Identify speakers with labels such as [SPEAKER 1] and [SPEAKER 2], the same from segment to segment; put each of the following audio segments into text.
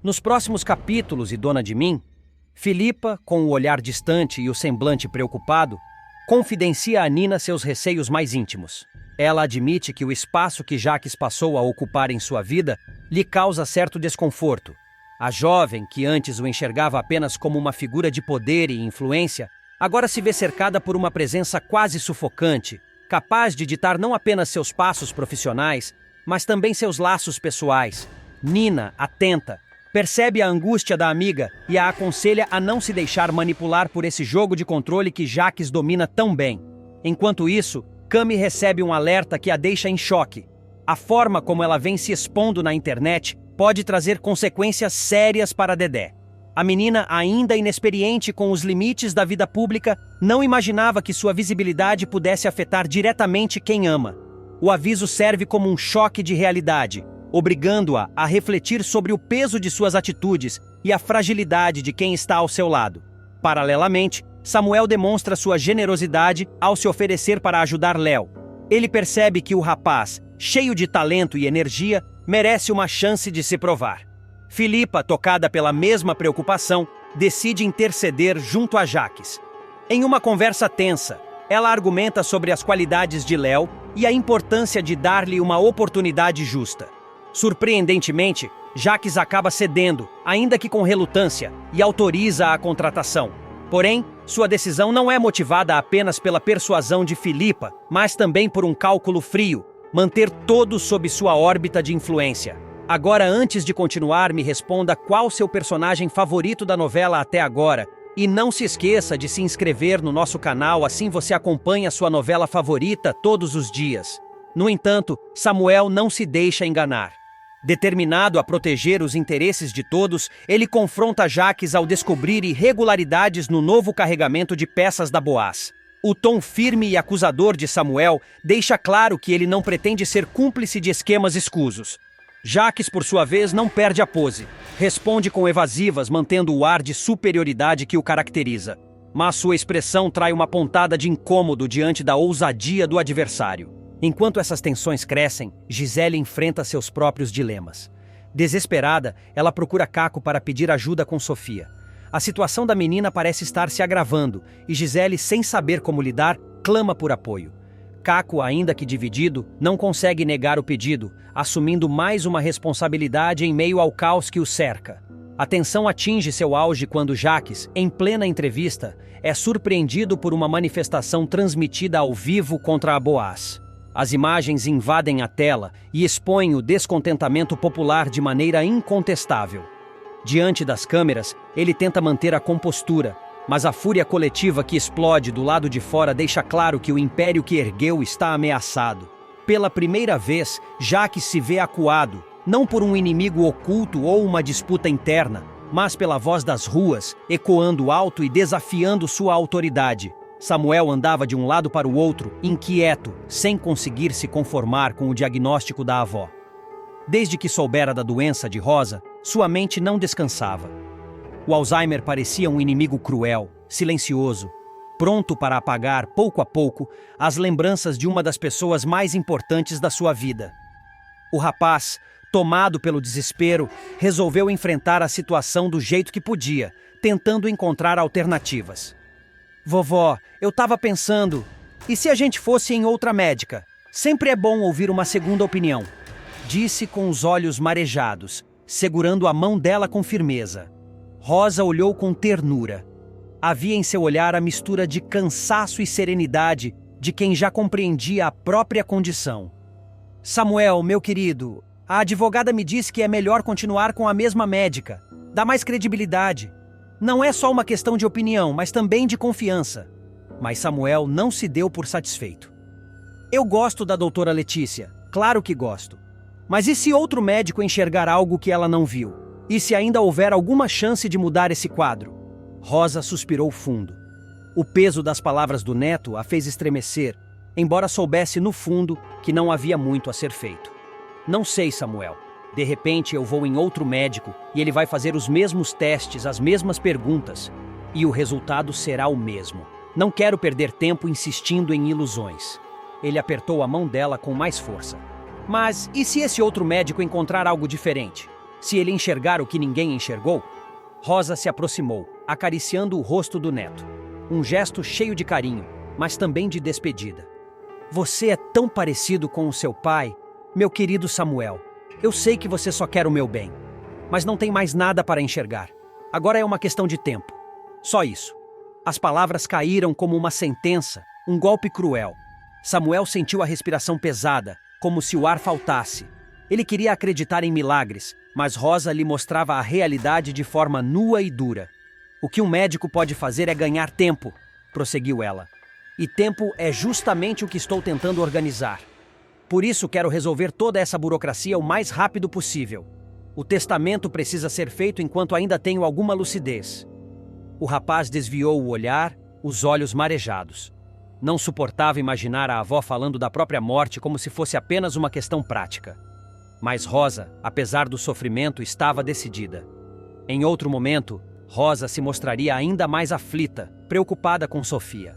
[SPEAKER 1] Nos próximos capítulos e dona de mim, Filipa, com o olhar distante e o semblante preocupado, confidencia a Nina seus receios mais íntimos. Ela admite que o espaço que Jacques passou a ocupar em sua vida lhe causa certo desconforto. A jovem, que antes o enxergava apenas como uma figura de poder e influência, agora se vê cercada por uma presença quase sufocante, capaz de ditar não apenas seus passos profissionais, mas também seus laços pessoais. Nina, atenta, percebe a angústia da amiga e a aconselha a não se deixar manipular por esse jogo de controle que Jacques domina tão bem. Enquanto isso, Cami recebe um alerta que a deixa em choque. A forma como ela vem se expondo na internet pode trazer consequências sérias para Dedé. A menina, ainda inexperiente com os limites da vida pública, não imaginava que sua visibilidade pudesse afetar diretamente quem ama. O aviso serve como um choque de realidade, obrigando-a a refletir sobre o peso de suas atitudes e a fragilidade de quem está ao seu lado. Paralelamente, Samuel demonstra sua generosidade ao se oferecer para ajudar Léo. Ele percebe que o rapaz, cheio de talento e energia, merece uma chance de se provar. Filipa, tocada pela mesma preocupação, decide interceder junto a Jacques. Em uma conversa tensa, ela argumenta sobre as qualidades de Léo e a importância de dar-lhe uma oportunidade justa. Surpreendentemente, Jacques acaba cedendo, ainda que com relutância, e autoriza a contratação. Porém, sua decisão não é motivada apenas pela persuasão de Filipa, mas também por um cálculo frio: manter todos sob sua órbita de influência. Agora, antes de continuar, me responda qual seu personagem favorito da novela até agora. E não se esqueça de se inscrever no nosso canal, assim você acompanha sua novela favorita todos os dias. No entanto, Samuel não se deixa enganar. Determinado a proteger os interesses de todos, ele confronta Jacques ao descobrir irregularidades no novo carregamento de peças da Boaz. O tom firme e acusador de Samuel deixa claro que ele não pretende ser cúmplice de esquemas escusos. Jacques, por sua vez, não perde a pose. Responde com evasivas, mantendo o ar de superioridade que o caracteriza. Mas sua expressão trai uma pontada de incômodo diante da ousadia do adversário. Enquanto essas tensões crescem, Gisele enfrenta seus próprios dilemas. Desesperada, ela procura Caco para pedir ajuda com Sofia. A situação da menina parece estar se agravando e Gisele, sem saber como lidar, clama por apoio. Caco, ainda que dividido, não consegue negar o pedido, assumindo mais uma responsabilidade em meio ao caos que o cerca. A tensão atinge seu auge quando Jacques, em plena entrevista, é surpreendido por uma manifestação transmitida ao vivo contra a Boaz. As imagens invadem a tela e expõem o descontentamento popular de maneira incontestável. Diante das câmeras, ele tenta manter a compostura, mas a fúria coletiva que explode do lado de fora deixa claro que o império que ergueu está ameaçado. Pela primeira vez, Jacques se vê acuado, não por um inimigo oculto ou uma disputa interna, mas pela voz das ruas, ecoando alto e desafiando sua autoridade. Samuel andava de um lado para o outro, inquieto, sem conseguir se conformar com o diagnóstico da avó. Desde que soubera da doença de Rosa, sua mente não descansava. O Alzheimer parecia um inimigo cruel, silencioso, pronto para apagar, pouco a pouco, as lembranças de uma das pessoas mais importantes da sua vida. O rapaz, tomado pelo desespero, resolveu enfrentar a situação do jeito que podia, tentando encontrar alternativas. Vovó, eu tava pensando, e se a gente fosse em outra médica? Sempre é bom ouvir uma segunda opinião. Disse com os olhos marejados, segurando a mão dela com firmeza. Rosa olhou com ternura. Havia em seu olhar a mistura de cansaço e serenidade de quem já compreendia a própria condição. Samuel, meu querido, a advogada me disse que é melhor continuar com a mesma médica. Dá mais credibilidade. Não é só uma questão de opinião, mas também de confiança. Mas Samuel não se deu por satisfeito. Eu gosto da doutora Letícia, claro que gosto. Mas e se outro médico enxergar algo que ela não viu? E se ainda houver alguma chance de mudar esse quadro? Rosa suspirou fundo. O peso das palavras do neto a fez estremecer, embora soubesse no fundo que não havia muito a ser feito. Não sei, Samuel. De repente eu vou em outro médico e ele vai fazer os mesmos testes, as mesmas perguntas, e o resultado será o mesmo. Não quero perder tempo insistindo em ilusões. Ele apertou a mão dela com mais força. Mas e se esse outro médico encontrar algo diferente? Se ele enxergar o que ninguém enxergou? Rosa se aproximou, acariciando o rosto do neto. Um gesto cheio de carinho, mas também de despedida. Você é tão parecido com o seu pai, meu querido Samuel. Eu sei que você só quer o meu bem, mas não tem mais nada para enxergar. Agora é uma questão de tempo. Só isso. As palavras caíram como uma sentença, um golpe cruel. Samuel sentiu a respiração pesada, como se o ar faltasse. Ele queria acreditar em milagres, mas Rosa lhe mostrava a realidade de forma nua e dura. O que um médico pode fazer é ganhar tempo, prosseguiu ela. E tempo é justamente o que estou tentando organizar. Por isso quero resolver toda essa burocracia o mais rápido possível. O testamento precisa ser feito enquanto ainda tenho alguma lucidez. O rapaz desviou o olhar, os olhos marejados. Não suportava imaginar a avó falando da própria morte como se fosse apenas uma questão prática. Mas Rosa, apesar do sofrimento, estava decidida. Em outro momento, Rosa se mostraria ainda mais aflita, preocupada com Sofia.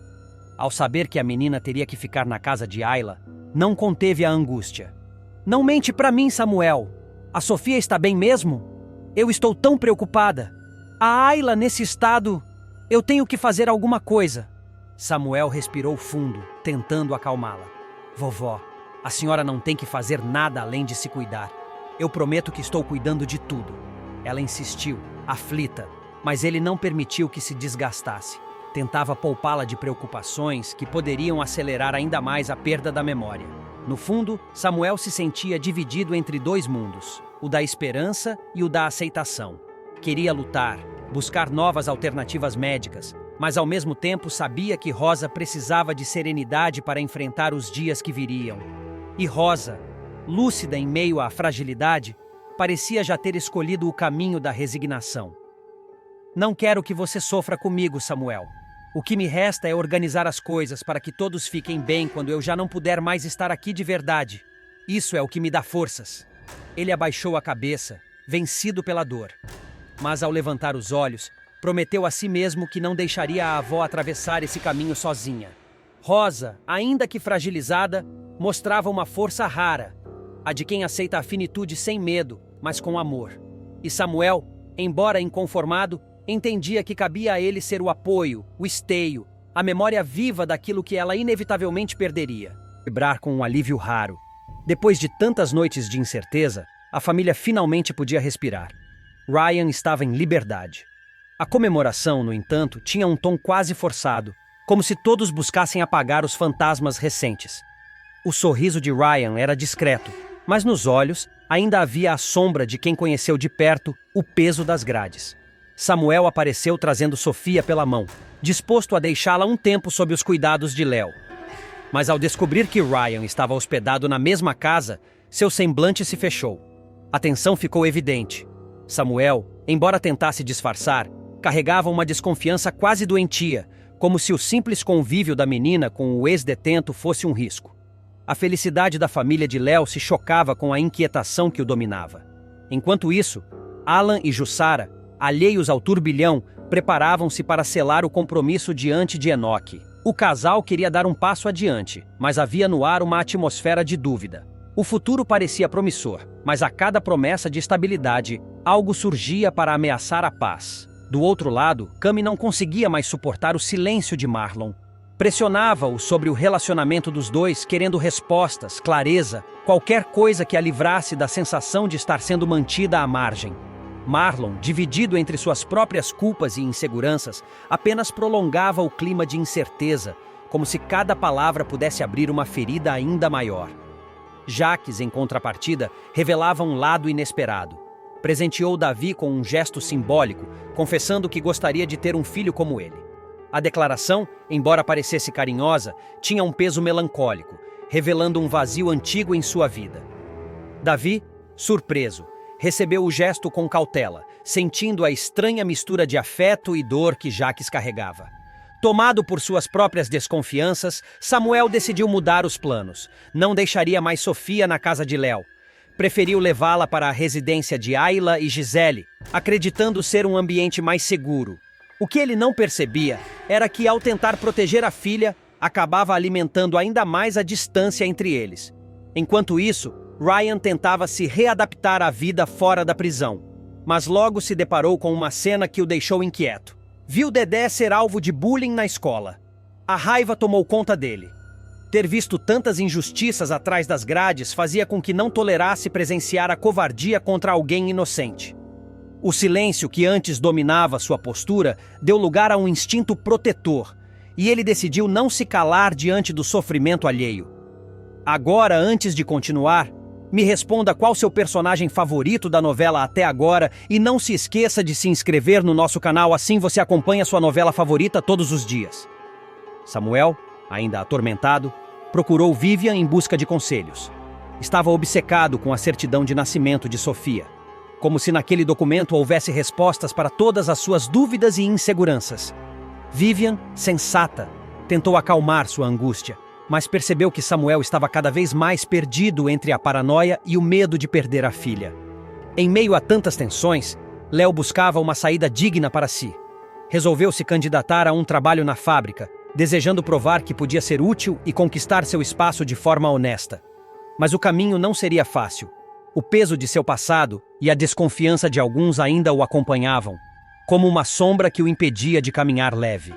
[SPEAKER 1] Ao saber que a menina teria que ficar na casa de Ayla, não conteve a angústia. Não mente para mim, Samuel. A Sofia está bem mesmo? Eu estou tão preocupada. A Ayla nesse estado, eu tenho que fazer alguma coisa. Samuel respirou fundo, tentando acalmá-la. Vovó, a senhora não tem que fazer nada além de se cuidar. Eu prometo que estou cuidando de tudo. Ela insistiu, aflita, mas ele não permitiu que se desgastasse. Tentava poupá-la de preocupações que poderiam acelerar ainda mais a perda da memória. No fundo, Samuel se sentia dividido entre dois mundos, o da esperança e o da aceitação. Queria lutar, buscar novas alternativas médicas, mas ao mesmo tempo sabia que Rosa precisava de serenidade para enfrentar os dias que viriam. E Rosa, lúcida em meio à fragilidade, parecia já ter escolhido o caminho da resignação. Não quero que você sofra comigo, Samuel. O que me resta é organizar as coisas para que todos fiquem bem quando eu já não puder mais estar aqui de verdade. Isso é o que me dá forças. Ele abaixou a cabeça, vencido pela dor. Mas ao levantar os olhos, prometeu a si mesmo que não deixaria a avó atravessar esse caminho sozinha. Rosa, ainda que fragilizada, mostrava uma força rara, a de quem aceita a finitude sem medo, mas com amor. E Samuel, embora inconformado, entendia que cabia a ele ser o apoio, o esteio, a memória viva daquilo que ela inevitavelmente perderia. Vibrar com um alívio raro. Depois de tantas noites de incerteza, a família finalmente podia respirar. Ryan estava em liberdade. A comemoração, no entanto, tinha um tom quase forçado, como se todos buscassem apagar os fantasmas recentes. O sorriso de Ryan era discreto, mas nos olhos ainda havia a sombra de quem conheceu de perto o peso das grades. Samuel apareceu trazendo Sofia pela mão, disposto a deixá-la um tempo sob os cuidados de Léo. Mas ao descobrir que Ryan estava hospedado na mesma casa, seu semblante se fechou. A tensão ficou evidente. Samuel, embora tentasse disfarçar, carregava uma desconfiança quase doentia, como se o simples convívio da menina com o ex-detento fosse um risco. A felicidade da família de Léo se chocava com a inquietação que o dominava. Enquanto isso, Alan e Jussara, alheios ao turbilhão, preparavam-se para selar o compromisso diante de Enoque. O casal queria dar um passo adiante, mas havia no ar uma atmosfera de dúvida. O futuro parecia promissor, mas a cada promessa de estabilidade, algo surgia para ameaçar a paz. Do outro lado, Cami não conseguia mais suportar o silêncio de Marlon. Pressionava-o sobre o relacionamento dos dois, querendo respostas, clareza, qualquer coisa que a livrasse da sensação de estar sendo mantida à margem. Marlon, dividido entre suas próprias culpas e inseguranças, apenas prolongava o clima de incerteza, como se cada palavra pudesse abrir uma ferida ainda maior. Jaques, em contrapartida, revelava um lado inesperado. Presenteou Davi com um gesto simbólico, confessando que gostaria de ter um filho como ele. A declaração, embora parecesse carinhosa, tinha um peso melancólico, revelando um vazio antigo em sua vida. Davi, surpreso, recebeu o gesto com cautela, sentindo a estranha mistura de afeto e dor que Jaques carregava. Tomado por suas próprias desconfianças, Samuel decidiu mudar os planos. Não deixaria mais Sofia na casa de Léo. Preferiu levá-la para a residência de Ayla e Gisele, acreditando ser um ambiente mais seguro. O que ele não percebia era que, ao tentar proteger a filha, acabava alimentando ainda mais a distância entre eles. Enquanto isso, Ryan tentava se readaptar à vida fora da prisão, mas logo se deparou com uma cena que o deixou inquieto. Viu Dedé ser alvo de bullying na escola. A raiva tomou conta dele. Ter visto tantas injustiças atrás das grades fazia com que não tolerasse presenciar a covardia contra alguém inocente. O silêncio que antes dominava sua postura deu lugar a um instinto protetor, e ele decidiu não se calar diante do sofrimento alheio. Agora, antes de continuar, me responda qual seu personagem favorito da novela até agora e não se esqueça de se inscrever no nosso canal, assim você acompanha sua novela favorita todos os dias. Samuel, ainda atormentado, procurou Vivian em busca de conselhos. Estava obcecado com a certidão de nascimento de Sofia, como se naquele documento houvesse respostas para todas as suas dúvidas e inseguranças. Vivian, sensata, tentou acalmar sua angústia, mas percebeu que Samuel estava cada vez mais perdido entre a paranoia e o medo de perder a filha. Em meio a tantas tensões, Léo buscava uma saída digna para si. Resolveu se candidatar a um trabalho na fábrica, desejando provar que podia ser útil e conquistar seu espaço de forma honesta. Mas o caminho não seria fácil. O peso de seu passado e a desconfiança de alguns ainda o acompanhavam, como uma sombra que o impedia de caminhar leve.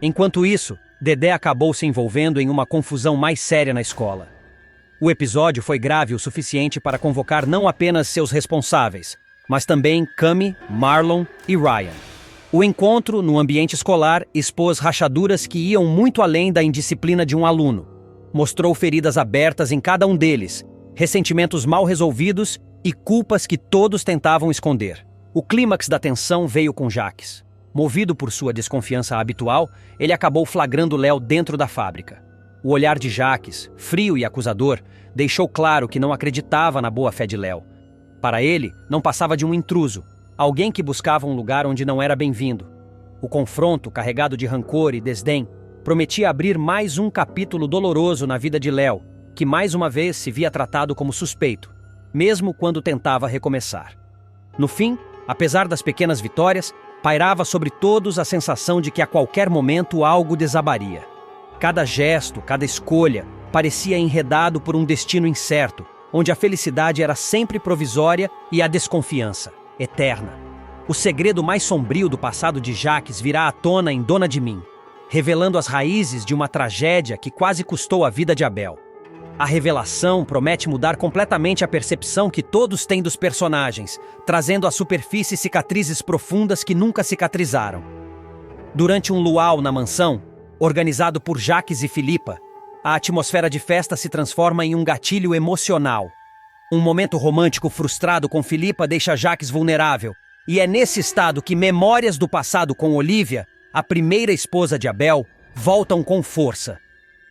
[SPEAKER 1] Enquanto isso, Dedé acabou se envolvendo em uma confusão mais séria na escola. O episódio foi grave o suficiente para convocar não apenas seus responsáveis, mas também Cami, Marlon e Ryan. O encontro, no ambiente escolar, expôs rachaduras que iam muito além da indisciplina de um aluno. Mostrou feridas abertas em cada um deles, ressentimentos mal resolvidos e culpas que todos tentavam esconder. O clímax da tensão veio com Jaques. Movido por sua desconfiança habitual, ele acabou flagrando Léo dentro da fábrica. O olhar de Jaques, frio e acusador, deixou claro que não acreditava na boa-fé de Léo. Para ele, não passava de um intruso, alguém que buscava um lugar onde não era bem-vindo. O confronto, carregado de rancor e desdém, prometia abrir mais um capítulo doloroso na vida de Léo, que mais uma vez se via tratado como suspeito, mesmo quando tentava recomeçar. No fim, apesar das pequenas vitórias, pairava sobre todos a sensação de que a qualquer momento algo desabaria. Cada gesto, cada escolha, parecia enredado por um destino incerto, onde a felicidade era sempre provisória e a desconfiança, eterna. O segredo mais sombrio do passado de Jaques virá à tona em Dona de Mim, revelando as raízes de uma tragédia que quase custou a vida de Abel. A revelação promete mudar completamente a percepção que todos têm dos personagens, trazendo à superfície cicatrizes profundas que nunca cicatrizaram. Durante um luau na mansão, organizado por Jaques e Filipa, a atmosfera de festa se transforma em um gatilho emocional. Um momento romântico frustrado com Filipa deixa Jaques vulnerável, e é nesse estado que memórias do passado com Olivia, a primeira esposa de Abel, voltam com força.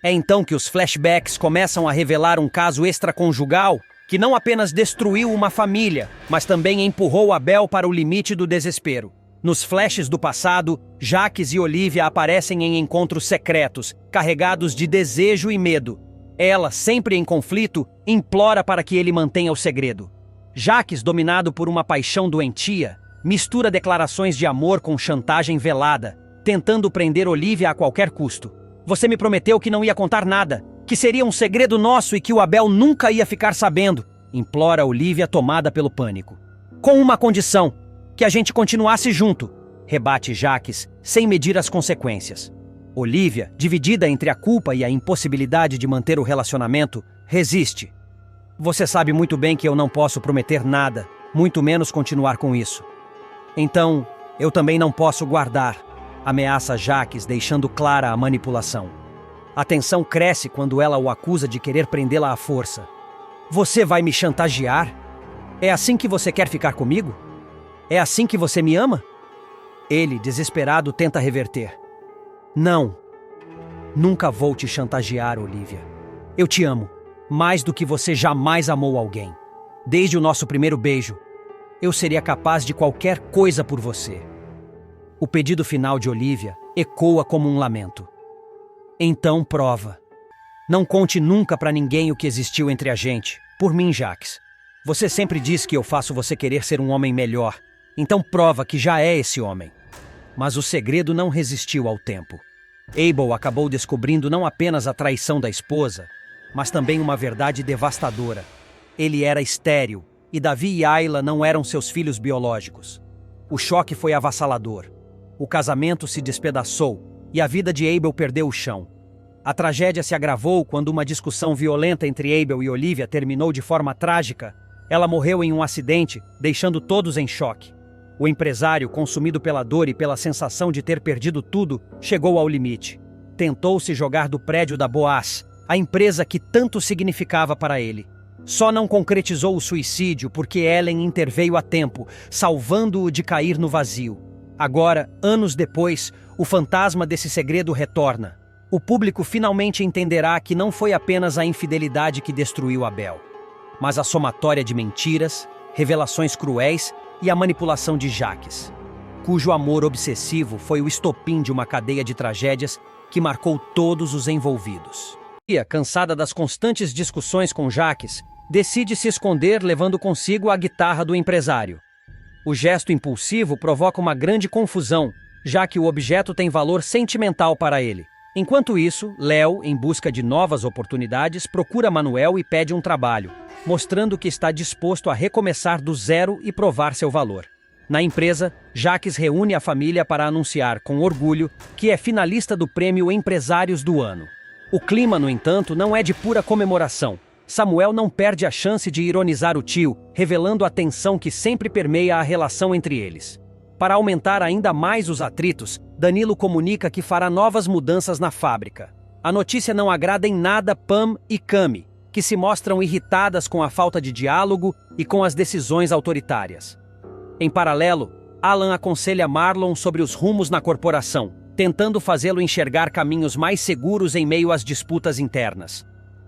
[SPEAKER 1] É então que os flashbacks começam a revelar um caso extraconjugal que não apenas destruiu uma família, mas também empurrou Abel para o limite do desespero. Nos flashes do passado, Jaques e Olivia aparecem em encontros secretos, carregados de desejo e medo. Ela, sempre em conflito, implora para que ele mantenha o segredo. Jaques, dominado por uma paixão doentia, mistura declarações de amor com chantagem velada, tentando prender Olivia a qualquer custo. Você me prometeu que não ia contar nada, que seria um segredo nosso e que o Abel nunca ia ficar sabendo, implora Olivia, tomada pelo pânico. Com uma condição, que a gente continuasse junto, rebate Jaques, sem medir as consequências. Olivia, dividida entre a culpa e a impossibilidade de manter o relacionamento, resiste. Você sabe muito bem que eu não posso prometer nada, muito menos continuar com isso. Então, eu também não posso guardar, ameaça Jaques, deixando clara a manipulação. A tensão cresce quando ela o acusa de querer prendê-la à força. Você vai me chantagear? É assim que você quer ficar comigo? É assim que você me ama? Ele, desesperado, tenta reverter. Não. Nunca vou te chantagear, Olivia. Eu te amo, mais do que você jamais amou alguém. Desde o nosso primeiro beijo, eu seria capaz de qualquer coisa por você. O pedido final de Olivia ecoa como um lamento. Então prova. Não conte nunca pra ninguém o que existiu entre a gente. Por mim, Jaques. Você sempre diz que eu faço você querer ser um homem melhor. Então prova que já é esse homem. Mas o segredo não resistiu ao tempo. Abel acabou descobrindo não apenas a traição da esposa, mas também uma verdade devastadora. Ele era estéril, e Davi e Ayla não eram seus filhos biológicos. O choque foi avassalador. O casamento se despedaçou, e a vida de Abel perdeu o chão. A tragédia se agravou quando uma discussão violenta entre Abel e Olivia terminou de forma trágica. Ela morreu em um acidente, deixando todos em choque. O empresário, consumido pela dor e pela sensação de ter perdido tudo, chegou ao limite. Tentou se jogar do prédio da Boaz, a empresa que tanto significava para ele. Só não concretizou o suicídio porque Ellen interveio a tempo, salvando-o de cair no vazio. Agora, anos depois, o fantasma desse segredo retorna. O público finalmente entenderá que não foi apenas a infidelidade que destruiu Abel, mas a somatória de mentiras, revelações cruéis e a manipulação de Jacques, cujo amor obsessivo foi o estopim de uma cadeia de tragédias que marcou todos os envolvidos. Cansada das constantes discussões com Jacques, decide se esconder levando consigo a guitarra do empresário. O gesto impulsivo provoca uma grande confusão, já que o objeto tem valor sentimental para ele. Enquanto isso, Léo, em busca de novas oportunidades, procura Manuel e pede um trabalho, mostrando que está disposto a recomeçar do zero e provar seu valor. Na empresa, Jacques reúne a família para anunciar com orgulho que é finalista do prêmio Empresários do Ano. O clima, no entanto, não é de pura comemoração. Samuel não perde a chance de ironizar o tio, revelando a tensão que sempre permeia a relação entre eles. Para aumentar ainda mais os atritos, Danilo comunica que fará novas mudanças na fábrica. A notícia não agrada em nada Pam e Cami, que se mostram irritadas com a falta de diálogo e com as decisões autoritárias. Em paralelo, Alan aconselha Marlon sobre os rumos na corporação, tentando fazê-lo enxergar caminhos mais seguros em meio às disputas internas.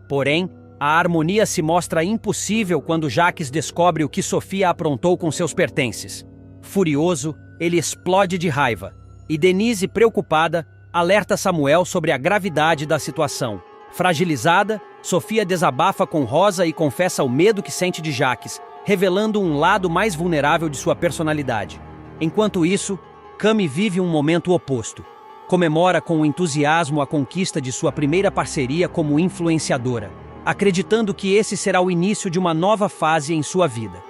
[SPEAKER 1] Porém, a harmonia se mostra impossível quando Jacques descobre o que Sofia aprontou com seus pertences. Furioso, ele explode de raiva, e Denise, preocupada, alerta Samuel sobre a gravidade da situação. Fragilizada, Sofia desabafa com Rosa e confessa o medo que sente de Jacques, revelando um lado mais vulnerável de sua personalidade. Enquanto isso, Cami vive um momento oposto. Comemora com entusiasmo a conquista de sua primeira parceria como influenciadora, acreditando que esse será o início de uma nova fase em sua vida.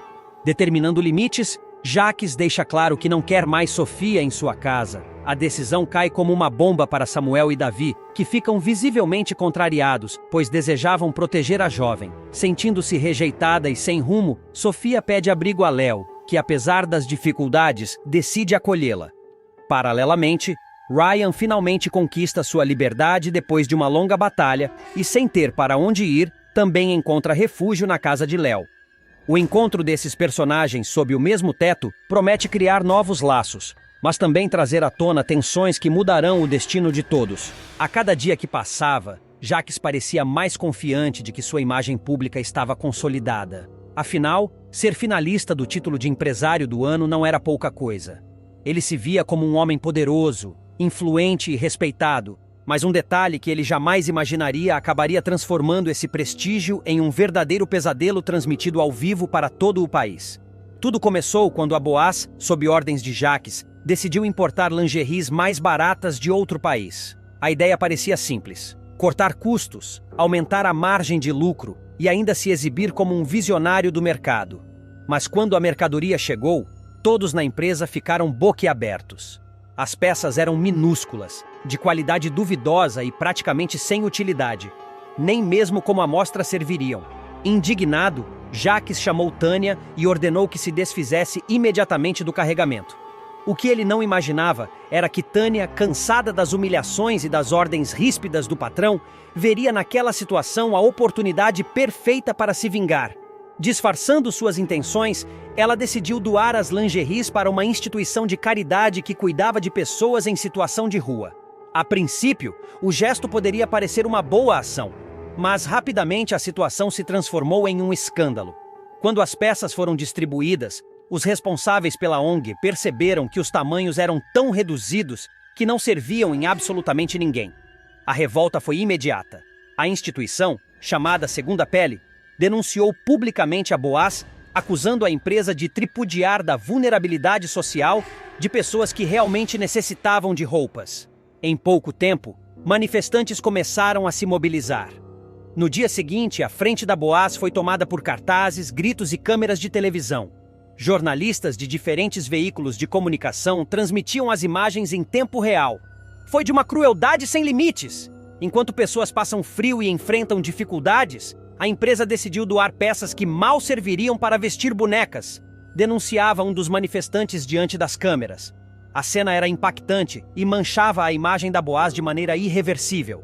[SPEAKER 1] Determinando limites, Jacques deixa claro que não quer mais Sofia em sua casa. A decisão cai como uma bomba para Samuel e Davi, que ficam visivelmente contrariados, pois desejavam proteger a jovem. Sentindo-se rejeitada e sem rumo, Sofia pede abrigo a Léo, que apesar das dificuldades, decide acolhê-la. Paralelamente, Ryan finalmente conquista sua liberdade depois de uma longa batalha e, sem ter para onde ir, também encontra refúgio na casa de Léo. O encontro desses personagens sob o mesmo teto promete criar novos laços, mas também trazer à tona tensões que mudarão o destino de todos. A cada dia que passava, Jacques parecia mais confiante de que sua imagem pública estava consolidada. Afinal, ser finalista do título de empresário do ano não era pouca coisa. Ele se via como um homem poderoso, influente e respeitado, mas um detalhe que ele jamais imaginaria acabaria transformando esse prestígio em um verdadeiro pesadelo transmitido ao vivo para todo o país. Tudo começou quando a Boaz, sob ordens de Jacques, decidiu importar lingeries mais baratas de outro país. A ideia parecia simples: cortar custos, aumentar a margem de lucro e ainda se exibir como um visionário do mercado. Mas quando a mercadoria chegou, todos na empresa ficaram boquiabertos. As peças eram minúsculas, de qualidade duvidosa e praticamente sem utilidade. Nem mesmo como amostra serviriam. Indignado, Jacques chamou Tânia e ordenou que se desfizesse imediatamente do carregamento. O que ele não imaginava era que Tânia, cansada das humilhações e das ordens ríspidas do patrão, veria naquela situação a oportunidade perfeita para se vingar. Disfarçando suas intenções, ela decidiu doar as lingeries para uma instituição de caridade que cuidava de pessoas em situação de rua. A princípio, o gesto poderia parecer uma boa ação, mas rapidamente a situação se transformou em um escândalo. Quando as peças foram distribuídas, os responsáveis pela ONG perceberam que os tamanhos eram tão reduzidos que não serviam em absolutamente ninguém. A revolta foi imediata. A instituição, chamada Segunda Pele, denunciou publicamente a Boaz, acusando a empresa de tripudiar da vulnerabilidade social de pessoas que realmente necessitavam de roupas. Em pouco tempo, manifestantes começaram a se mobilizar. No dia seguinte, a frente da Boaz foi tomada por cartazes, gritos e câmeras de televisão. Jornalistas de diferentes veículos de comunicação transmitiam as imagens em tempo real. Foi de uma crueldade sem limites. Enquanto pessoas passam frio e enfrentam dificuldades, a empresa decidiu doar peças que mal serviriam para vestir bonecas, denunciava um dos manifestantes diante das câmeras. A cena era impactante e manchava a imagem da Boaz de maneira irreversível.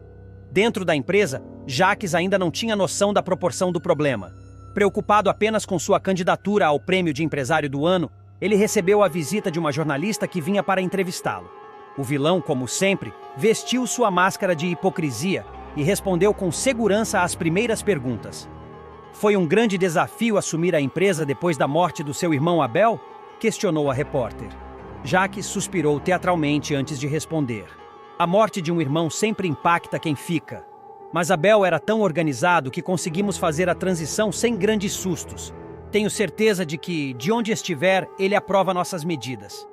[SPEAKER 1] Dentro da empresa, Jacques ainda não tinha noção da proporção do problema. Preocupado apenas com sua candidatura ao prêmio de empresário do ano, ele recebeu a visita de uma jornalista que vinha para entrevistá-lo. O vilão, como sempre, vestiu sua máscara de hipocrisia e respondeu com segurança às primeiras perguntas. Foi um grande desafio assumir a empresa depois da morte do seu irmão Abel? Questionou a repórter. Jacques suspirou teatralmente antes de responder. A morte de um irmão sempre impacta quem fica. Mas Abel era tão organizado que conseguimos fazer a transição sem grandes sustos. Tenho certeza de que, de onde estiver, ele aprova nossas medidas.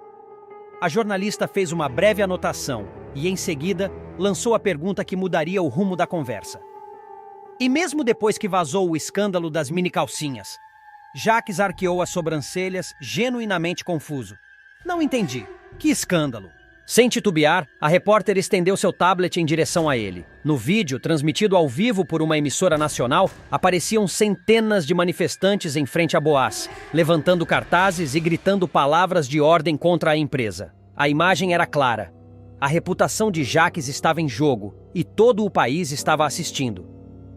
[SPEAKER 1] A jornalista fez uma breve anotação e, em seguida, lançou a pergunta que mudaria o rumo da conversa. E mesmo depois que vazou o escândalo das mini-calcinhas? Jacques arqueou as sobrancelhas, genuinamente confuso. Não entendi. Que escândalo? Sem titubear, a repórter estendeu seu tablet em direção a ele. No vídeo, transmitido ao vivo por uma emissora nacional, apareciam centenas de manifestantes em frente a Boaz, levantando cartazes e gritando palavras de ordem contra a empresa. A imagem era clara. A reputação de Jacques estava em jogo e todo o país estava assistindo.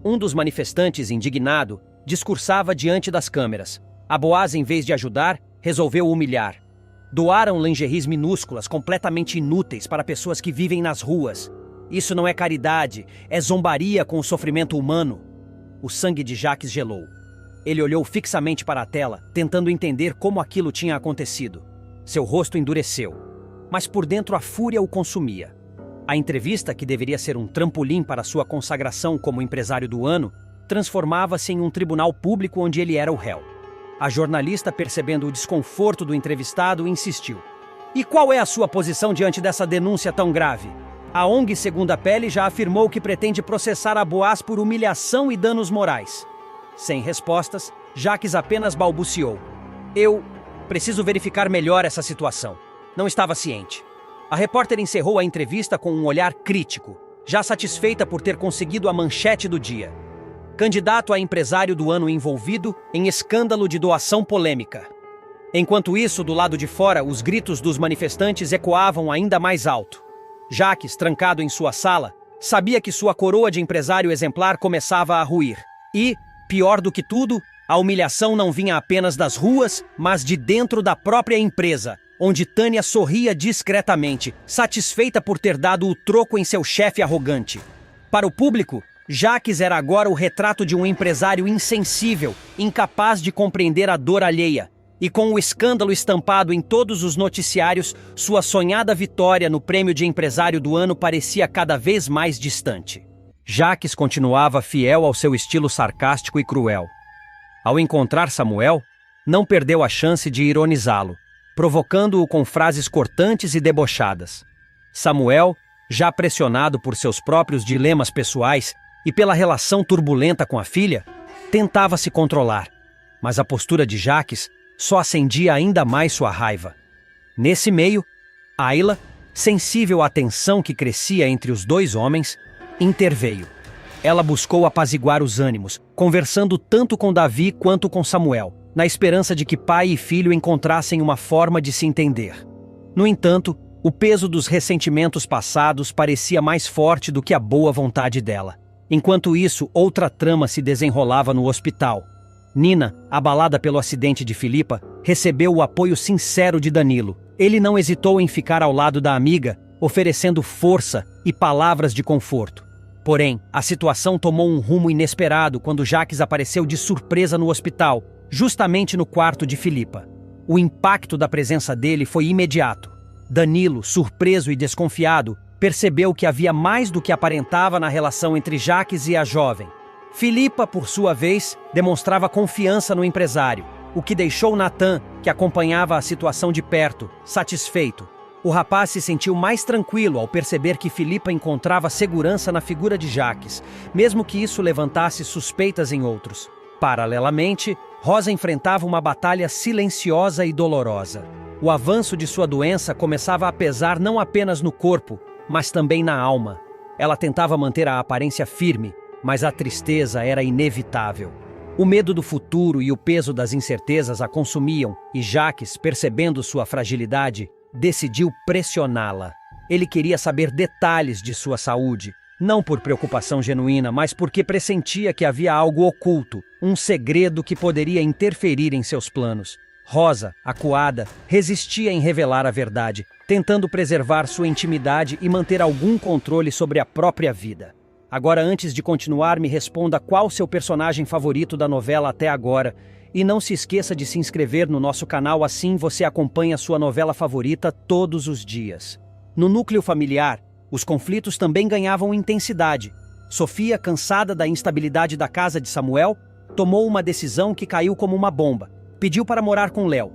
[SPEAKER 1] Um dos manifestantes, indignado, discursava diante das câmeras. A Boaz, em vez de ajudar, resolveu humilhar. Doaram lingeries minúsculas, completamente inúteis para pessoas que vivem nas ruas. Isso não é caridade, é zombaria com o sofrimento humano. O sangue de Jacques gelou. Ele olhou fixamente para a tela, tentando entender como aquilo tinha acontecido. Seu rosto endureceu, mas por dentro a fúria o consumia. A entrevista, que deveria ser um trampolim para sua consagração como empresário do ano, transformava-se em um tribunal público onde ele era o réu. A jornalista, percebendo o desconforto do entrevistado, insistiu. E qual é a sua posição diante dessa denúncia tão grave? A ONG Segunda Pele já afirmou que pretende processar a Boaz por humilhação e danos morais. Sem respostas, Jacques apenas balbuciou. Eu preciso verificar melhor essa situação. Não estava ciente. A repórter encerrou a entrevista com um olhar crítico, já satisfeita por ter conseguido a manchete do dia. Candidato a empresário do ano envolvido em escândalo de doação polêmica. Enquanto isso, do lado de fora, os gritos dos manifestantes ecoavam ainda mais alto. Jacques, trancado em sua sala, sabia que sua coroa de empresário exemplar começava a ruir. E, pior do que tudo, a humilhação não vinha apenas das ruas, mas de dentro da própria empresa, onde Tânia sorria discretamente, satisfeita por ter dado o troco em seu chefe arrogante. Para o público, Jacques era agora o retrato de um empresário insensível, incapaz de compreender a dor alheia. E com o escândalo estampado em todos os noticiários, sua sonhada vitória no prêmio de empresário do ano parecia cada vez mais distante. Jacques continuava fiel ao seu estilo sarcástico e cruel. Ao encontrar Samuel, não perdeu a chance de ironizá-lo, provocando-o com frases cortantes e debochadas. Samuel, já pressionado por seus próprios dilemas pessoais e pela relação turbulenta com a filha, tentava se controlar, mas a postura de Jacques só acendia ainda mais sua raiva. Nesse meio, Ayla, sensível à tensão que crescia entre os dois homens, interveio. Ela buscou apaziguar os ânimos, conversando tanto com Davi quanto com Samuel, na esperança de que pai e filho encontrassem uma forma de se entender. No entanto, o peso dos ressentimentos passados parecia mais forte do que a boa vontade dela. Enquanto isso, outra trama se desenrolava no hospital. Nina, abalada pelo acidente de Filipa, recebeu o apoio sincero de Danilo. Ele não hesitou em ficar ao lado da amiga, oferecendo força e palavras de conforto. Porém, a situação tomou um rumo inesperado quando Jacques apareceu de surpresa no hospital, justamente no quarto de Filipa. O impacto da presença dele foi imediato. Danilo, surpreso e desconfiado, percebeu que havia mais do que aparentava na relação entre Jacques e a jovem. Filipa, por sua vez, demonstrava confiança no empresário, o que deixou Natan, que acompanhava a situação de perto, satisfeito. O rapaz se sentiu mais tranquilo ao perceber que Filipa encontrava segurança na figura de Jacques, mesmo que isso levantasse suspeitas em outros. Paralelamente, Rosa enfrentava uma batalha silenciosa e dolorosa. O avanço de sua doença começava a pesar não apenas no corpo, mas também na alma. Ela tentava manter a aparência firme, mas a tristeza era inevitável. O medo do futuro e o peso das incertezas a consumiam, e Jacques, percebendo sua fragilidade, decidiu pressioná-la. Ele queria saber detalhes de sua saúde, não por preocupação genuína, mas porque pressentia que havia algo oculto, um segredo que poderia interferir em seus planos. Rosa, acuada, resistia em revelar a verdade, tentando preservar sua intimidade e manter algum controle sobre a própria vida. Agora, antes de continuar, me responda qual seu personagem favorito da novela até agora. E não se esqueça de se inscrever no nosso canal, assim você acompanha sua novela favorita todos os dias. No núcleo familiar, os conflitos também ganhavam intensidade. Sofia, cansada da instabilidade da casa de Samuel, tomou uma decisão que caiu como uma bomba. Pediu para morar com Léo.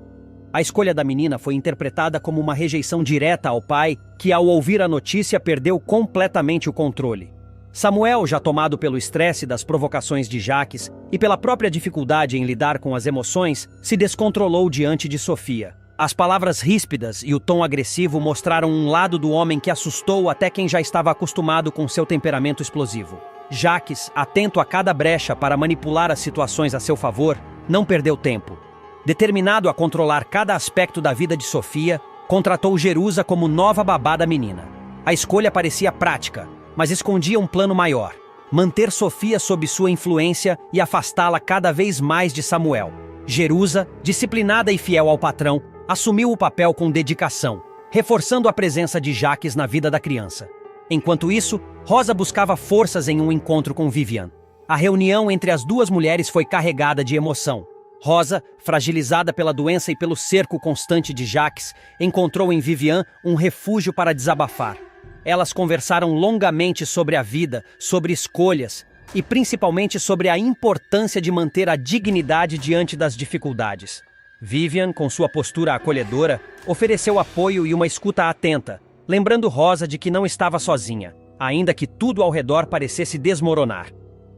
[SPEAKER 1] A escolha da menina foi interpretada como uma rejeição direta ao pai, que ao ouvir a notícia perdeu completamente o controle. Samuel, já tomado pelo estresse das provocações de Jacques e pela própria dificuldade em lidar com as emoções, se descontrolou diante de Sofia. As palavras ríspidas e o tom agressivo mostraram um lado do homem que assustou até quem já estava acostumado com seu temperamento explosivo. Jacques, atento a cada brecha para manipular as situações a seu favor, não perdeu tempo. Determinado a controlar cada aspecto da vida de Sofia, contratou Jerusa como nova babá da menina. A escolha parecia prática, mas escondia um plano maior: manter Sofia sob sua influência e afastá-la cada vez mais de Samuel. Jerusa, disciplinada e fiel ao patrão, assumiu o papel com dedicação, reforçando a presença de Jacques na vida da criança. Enquanto isso, Rosa buscava forças em um encontro com Vivian. A reunião entre as duas mulheres foi carregada de emoção. Rosa, fragilizada pela doença e pelo cerco constante de Jacques, encontrou em Vivian um refúgio para desabafar. Elas conversaram longamente sobre a vida, sobre escolhas e principalmente sobre a importância de manter a dignidade diante das dificuldades. Vivian, com sua postura acolhedora, ofereceu apoio e uma escuta atenta, lembrando Rosa de que não estava sozinha, ainda que tudo ao redor parecesse desmoronar.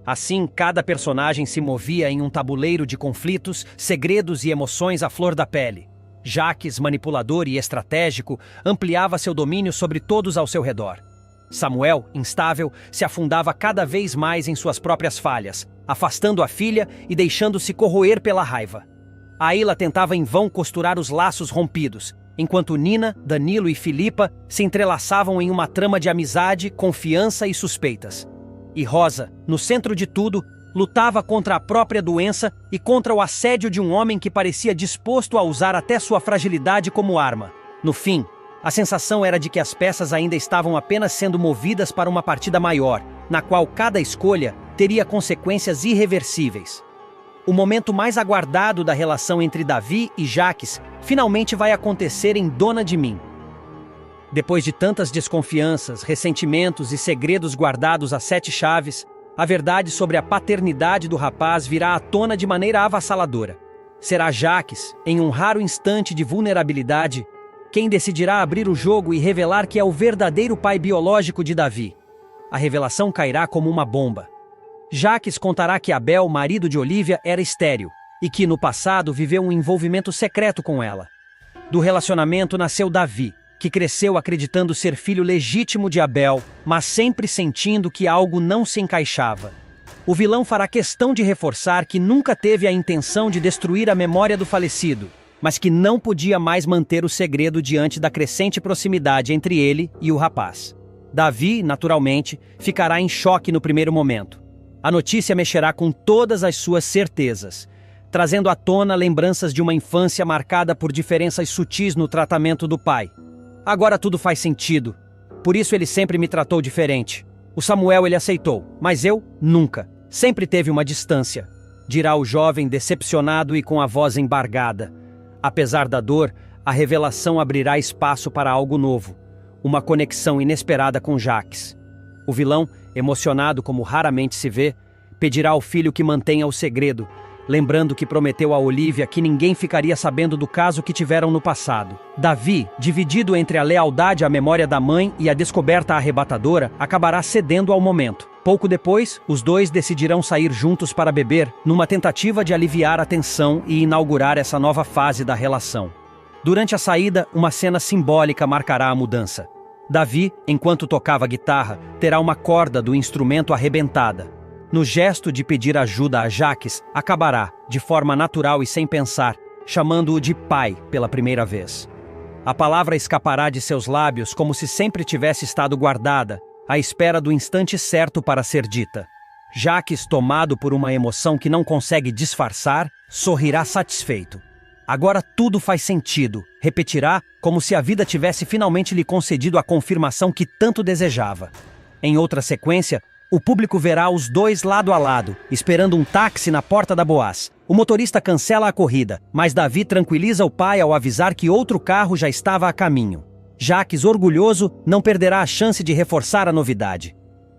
[SPEAKER 1] Assim, cada personagem se movia em um tabuleiro de conflitos, segredos e emoções à flor da pele. Jacques, manipulador e estratégico, ampliava seu domínio sobre todos ao seu redor. Samuel, instável, se afundava cada vez mais em suas próprias falhas, afastando a filha e deixando-se corroer pela raiva. Aila tentava em vão costurar os laços rompidos, enquanto Nina, Danilo e Filipa se entrelaçavam em uma trama de amizade, confiança e suspeitas. E Rosa, no centro de tudo, lutava contra a própria doença e contra o assédio de um homem que parecia disposto a usar até sua fragilidade como arma. No fim, a sensação era de que as peças ainda estavam apenas sendo movidas para uma partida maior, na qual cada escolha teria consequências irreversíveis. O momento mais aguardado da relação entre Davi e Jacques finalmente vai acontecer em Dona de Mim. Depois de tantas desconfianças, ressentimentos e segredos guardados a 7 chaves, a verdade sobre a paternidade do rapaz virá à tona de maneira avassaladora. Será Jacques, em um raro instante de vulnerabilidade, quem decidirá abrir o jogo e revelar que é o verdadeiro pai biológico de Davi. A revelação cairá como uma bomba. Jacques contará que Abel, marido de Olívia, era estéril e que, no passado, viveu um envolvimento secreto com ela. Do relacionamento nasceu Davi, que cresceu acreditando ser filho legítimo de Abel, mas sempre sentindo que algo não se encaixava. O vilão fará questão de reforçar que nunca teve a intenção de destruir a memória do falecido, mas que não podia mais manter o segredo diante da crescente proximidade entre ele e o rapaz. Davi, naturalmente, ficará em choque no primeiro momento. A notícia mexerá com todas as suas certezas, trazendo à tona lembranças de uma infância marcada por diferenças sutis no tratamento do pai. Agora tudo faz sentido. Por isso ele sempre me tratou diferente. O Samuel ele aceitou, mas eu nunca. Sempre teve uma distância, dirá o jovem decepcionado e com a voz embargada. Apesar da dor, a revelação abrirá espaço para algo novo. Uma conexão inesperada com Jacques. O vilão, emocionado como raramente se vê, pedirá ao filho que mantenha o segredo, lembrando que prometeu a Olivia que ninguém ficaria sabendo do caso que tiveram no passado. Davi, dividido entre a lealdade à memória da mãe e a descoberta arrebatadora, acabará cedendo ao momento. Pouco depois, os dois decidirão sair juntos para beber, numa tentativa de aliviar a tensão e inaugurar essa nova fase da relação. Durante a saída, uma cena simbólica marcará a mudança. Davi, enquanto tocava guitarra, terá uma corda do instrumento arrebentada. No gesto de pedir ajuda a Jacques, acabará, de forma natural e sem pensar, chamando-o de pai pela primeira vez. A palavra escapará de seus lábios como se sempre tivesse estado guardada, à espera do instante certo para ser dita. Jacques, tomado por uma emoção que não consegue disfarçar, sorrirá satisfeito. Agora tudo faz sentido, repetirá, como se a vida tivesse finalmente lhe concedido a confirmação que tanto desejava. Em outra sequência, o público verá os dois lado a lado, esperando um táxi na porta da Boaz. O motorista cancela a corrida, mas Davi tranquiliza o pai ao avisar que outro carro já estava a caminho. Jacques, orgulhoso, não perderá a chance de reforçar a novidade.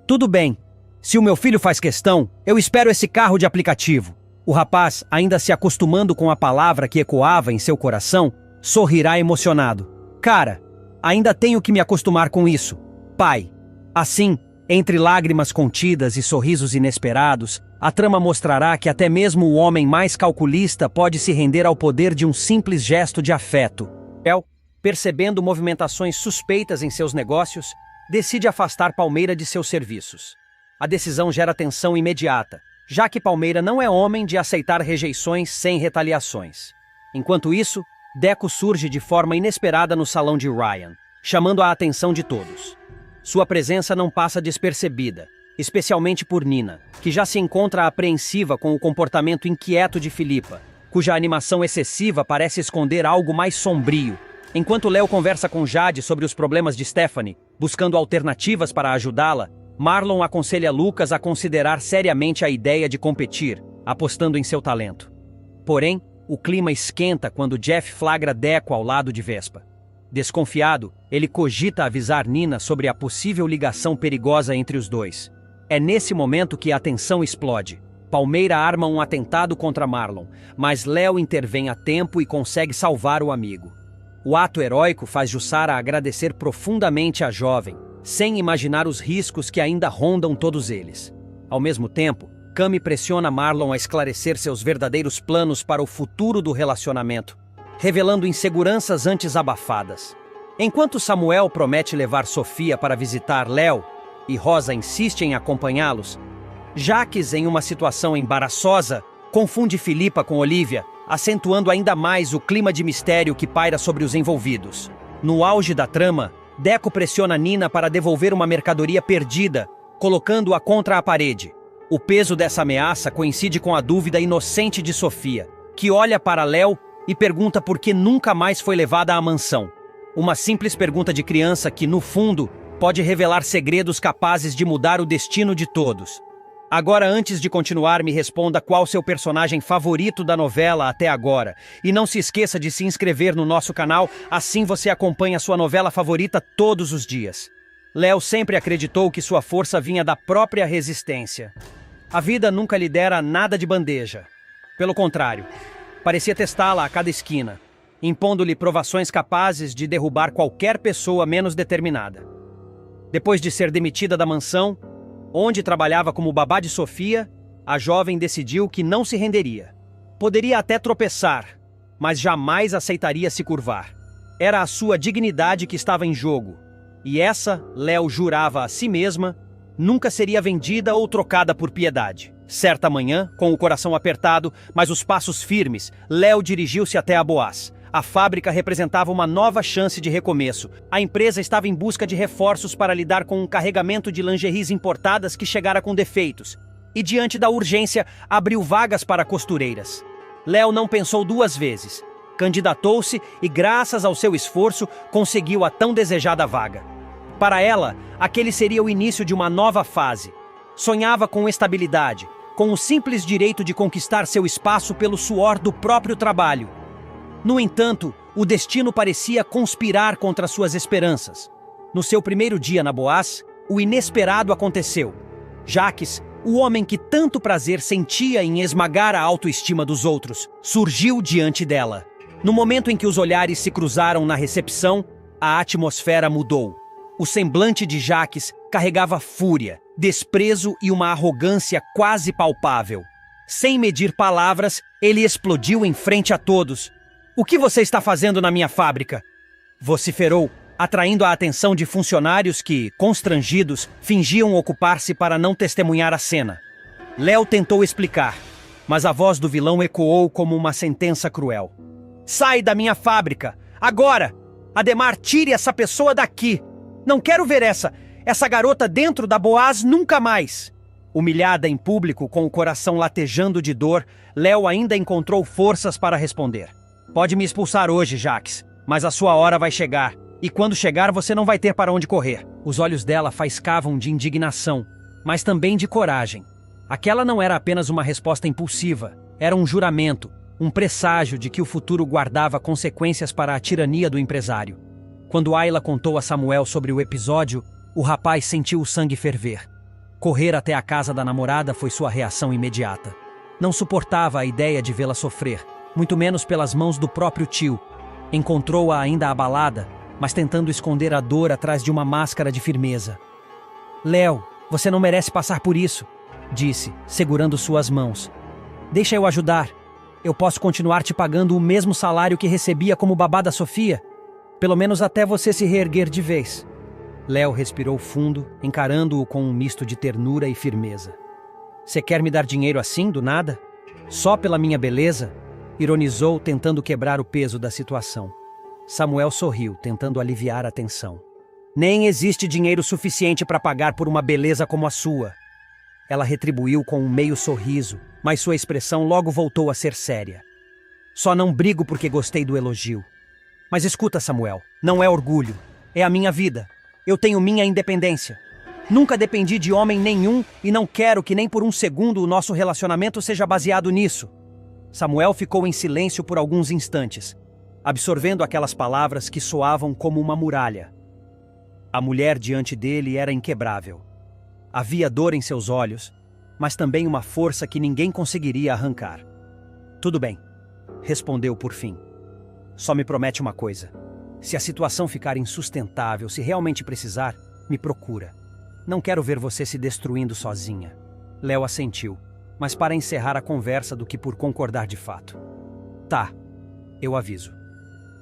[SPEAKER 1] Tudo bem. Se o meu filho faz questão, eu espero esse carro de aplicativo. O rapaz, ainda se acostumando com a palavra que ecoava em seu coração, sorrirá emocionado. Cara, ainda tenho que me acostumar com isso. Pai. Assim, entre lágrimas contidas e sorrisos inesperados, a trama mostrará que até mesmo o homem mais calculista pode se render ao poder de um simples gesto de afeto. El, percebendo movimentações suspeitas em seus negócios, decide afastar Palmeira de seus serviços. A decisão gera tensão imediata, já que Palmeira não é homem de aceitar rejeições sem retaliações. Enquanto isso, Deco surge de forma inesperada no salão de Ryan, chamando a atenção de todos. Sua presença não passa despercebida, especialmente por Nina, que já se encontra apreensiva com o comportamento inquieto de Philippa, cuja animação excessiva parece esconder algo mais sombrio. Enquanto Léo conversa com Jade sobre os problemas de Stephanie, buscando alternativas para ajudá-la, Marlon aconselha Lucas a considerar seriamente a ideia de competir, apostando em seu talento. Porém, o clima esquenta quando Jeff flagra Deco ao lado de Vespa. Desconfiado, ele cogita avisar Nina sobre a possível ligação perigosa entre os dois. É nesse momento que a tensão explode. Palmeira arma um atentado contra Marlon, mas Léo intervém a tempo e consegue salvar o amigo. O ato heróico faz Jussara agradecer profundamente a jovem, sem imaginar os riscos que ainda rondam todos eles. Ao mesmo tempo, Cami pressiona Marlon a esclarecer seus verdadeiros planos para o futuro do relacionamento, revelando inseguranças antes abafadas. Enquanto Samuel promete levar Sofia para visitar Léo e Rosa insiste em acompanhá-los, Jacques, em uma situação embaraçosa, confunde Philippa com Olivia, acentuando ainda mais o clima de mistério que paira sobre os envolvidos. No auge da trama, Deco pressiona Nina para devolver uma mercadoria perdida, colocando-a contra a parede. O peso dessa ameaça coincide com a dúvida inocente de Sofia, que olha para Léo e pergunta por que nunca mais foi levada à mansão. Uma simples pergunta de criança que, no fundo, pode revelar segredos capazes de mudar o destino de todos. Agora, antes de continuar, me responda qual seu personagem favorito da novela até agora. E não se esqueça de se inscrever no nosso canal, assim você acompanha sua novela favorita todos os dias. Léo sempre acreditou que sua força vinha da própria resistência. A vida nunca lhe dera nada de bandeja. Pelo contrário, parecia testá-la a cada esquina, impondo-lhe provações capazes de derrubar qualquer pessoa menos determinada. Depois de ser demitida da mansão, onde trabalhava como babá de Sofia, a jovem decidiu que não se renderia. Poderia até tropeçar, mas jamais aceitaria se curvar. Era a sua dignidade que estava em jogo, e essa, Léo jurava a si mesma, nunca seria vendida ou trocada por piedade. Certa manhã, com o coração apertado, mas os passos firmes, Léo dirigiu-se até a Boaz. A fábrica representava uma nova chance de recomeço. A empresa estava em busca de reforços para lidar com um carregamento de lingeries importadas que chegara com defeitos. E diante da urgência, abriu vagas para costureiras. Léo não pensou duas vezes. Candidatou-se e, graças ao seu esforço, conseguiu a tão desejada vaga. Para ela, aquele seria o início de uma nova fase. Sonhava com estabilidade, com o simples direito de conquistar seu espaço pelo suor do próprio trabalho. No entanto, o destino parecia conspirar contra suas esperanças. No seu primeiro dia na Boaz, o inesperado aconteceu. Jacques, o homem que tanto prazer sentia em esmagar a autoestima dos outros, surgiu diante dela. No momento em que os olhares se cruzaram na recepção, a atmosfera mudou. O semblante de Jacques carregava fúria, desprezo e uma arrogância quase palpável. Sem medir palavras, ele explodiu em frente a todos. "O que você está fazendo na minha fábrica?" vociferou, atraindo a atenção de funcionários que, constrangidos, fingiam ocupar-se para não testemunhar a cena. Léo tentou explicar, mas a voz do vilão ecoou como uma sentença cruel. "Sai da minha fábrica! Agora! Ademar, tire essa pessoa daqui! Não quero ver essa garota dentro da Boaz nunca mais!" Humilhada em público, com o coração latejando de dor, Léo ainda encontrou forças para responder. "Pode me expulsar hoje, Jacques, mas a sua hora vai chegar. E quando chegar, você não vai ter para onde correr." Os olhos dela faiscavam de indignação, mas também de coragem. Aquela não era apenas uma resposta impulsiva, era um juramento, um presságio de que o futuro guardava consequências para a tirania do empresário. Quando Ayla contou a Samuel sobre o episódio, o rapaz sentiu o sangue ferver. Correr até a casa da namorada foi sua reação imediata. Não suportava a ideia de vê-la sofrer, muito menos pelas mãos do próprio tio. Encontrou-a ainda abalada, mas tentando esconder a dor atrás de uma máscara de firmeza. "Léo, você não merece passar por isso", disse, segurando suas mãos. "Deixa eu ajudar. Eu posso continuar te pagando o mesmo salário que recebia como babá da Sofia. Pelo menos até você se reerguer de vez." Léo respirou fundo, encarando-o com um misto de ternura e firmeza. "Você quer me dar dinheiro assim, do nada? Só pela minha beleza?" ironizou, tentando quebrar o peso da situação. Samuel sorriu, tentando aliviar a tensão. "Nem existe dinheiro suficiente para pagar por uma beleza como a sua." Ela retribuiu com um meio sorriso, mas sua expressão logo voltou a ser séria. "Só não brigo porque gostei do elogio. Mas escuta, Samuel, não é orgulho, é a minha vida. Eu tenho minha independência. Nunca dependi de homem nenhum e não quero que nem por um segundo o nosso relacionamento seja baseado nisso." Samuel ficou em silêncio por alguns instantes, absorvendo aquelas palavras que soavam como uma muralha. A mulher diante dele era inquebrável. Havia dor em seus olhos, mas também uma força que ninguém conseguiria arrancar. "Tudo bem", respondeu por fim. "Só me promete uma coisa. Se a situação ficar insustentável, se realmente precisar, me procura. Não quero ver você se destruindo sozinha." Léo assentiu, mas para encerrar a conversa do que por concordar de fato. "Tá, eu aviso."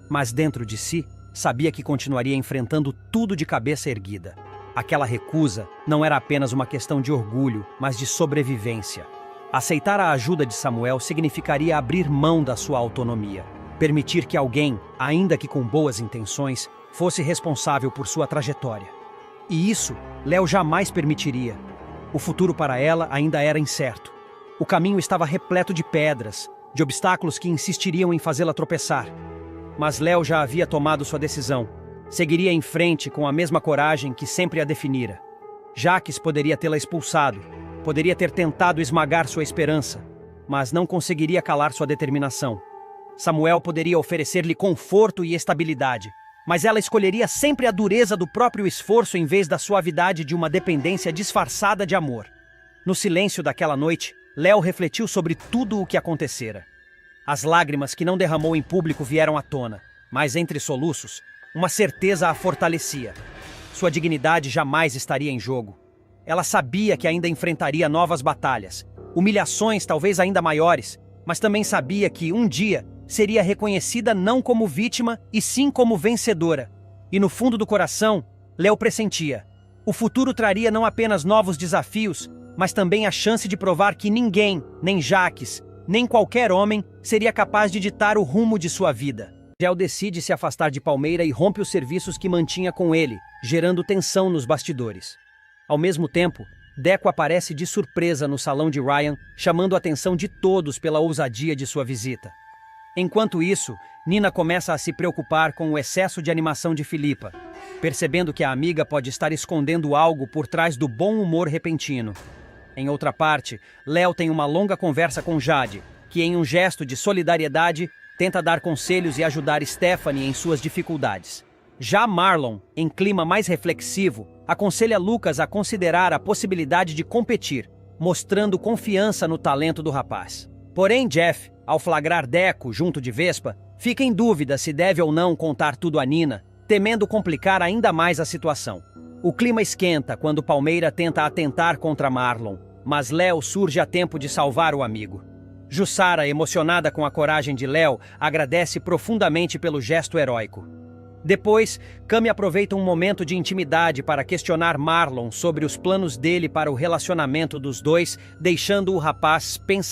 [SPEAKER 1] Mas dentro de si, sabia que continuaria enfrentando tudo de cabeça erguida. Aquela recusa não era apenas uma questão de orgulho, mas de sobrevivência. Aceitar a ajuda de Samuel significaria abrir mão da sua autonomia, permitir que alguém, ainda que com boas intenções, fosse responsável por sua trajetória. E isso, Léo jamais permitiria. O futuro para ela ainda era incerto. O caminho estava repleto de pedras, de obstáculos que insistiriam em fazê-la tropeçar. Mas Léo já havia tomado sua decisão. Seguiria em frente com a mesma coragem que sempre a definira. Jacques poderia tê-la expulsado, poderia ter tentado esmagar sua esperança, mas não conseguiria calar sua determinação. Samuel poderia oferecer-lhe conforto e estabilidade, mas ela escolheria sempre a dureza do próprio esforço em vez da suavidade de uma dependência disfarçada de amor. No silêncio daquela noite, Léo refletiu sobre tudo o que acontecera. As lágrimas que não derramou em público vieram à tona, mas entre soluços, uma certeza a fortalecia. Sua dignidade jamais estaria em jogo. Ela sabia que ainda enfrentaria novas batalhas, humilhações talvez ainda maiores, mas também sabia que, um dia, seria reconhecida não como vítima, e sim como vencedora. E no fundo do coração, Léo pressentia. O futuro traria não apenas novos desafios, mas também a chance de provar que ninguém, nem Jacques, nem qualquer homem, seria capaz de ditar o rumo de sua vida. Gel decide se afastar de Palmeira e rompe os serviços que mantinha com ele, gerando tensão nos bastidores. Ao mesmo tempo, Deco aparece de surpresa no salão de Ryan, chamando a atenção de todos pela ousadia de sua visita. Enquanto isso, Nina começa a se preocupar com o excesso de animação de Philippa, percebendo que a amiga pode estar escondendo algo por trás do bom humor repentino. Em outra parte, Léo tem uma longa conversa com Jade, que em um gesto de solidariedade, tenta dar conselhos e ajudar Stephanie em suas dificuldades. Já Marlon, em clima mais reflexivo, aconselha Lucas a considerar a possibilidade de competir, mostrando confiança no talento do rapaz. Porém, Jeff, ao flagrar Deco junto de Vespa, fica em dúvida se deve ou não contar tudo a Nina, temendo complicar ainda mais a situação. O clima esquenta quando Palmeira tenta atentar contra Marlon, mas Léo surge a tempo de salvar o amigo. Jussara, emocionada com a coragem de Léo, agradece profundamente pelo gesto heróico. Depois, Cami aproveita um momento de intimidade para questionar Marlon sobre os planos dele para o relacionamento dos dois, deixando o rapaz pensar.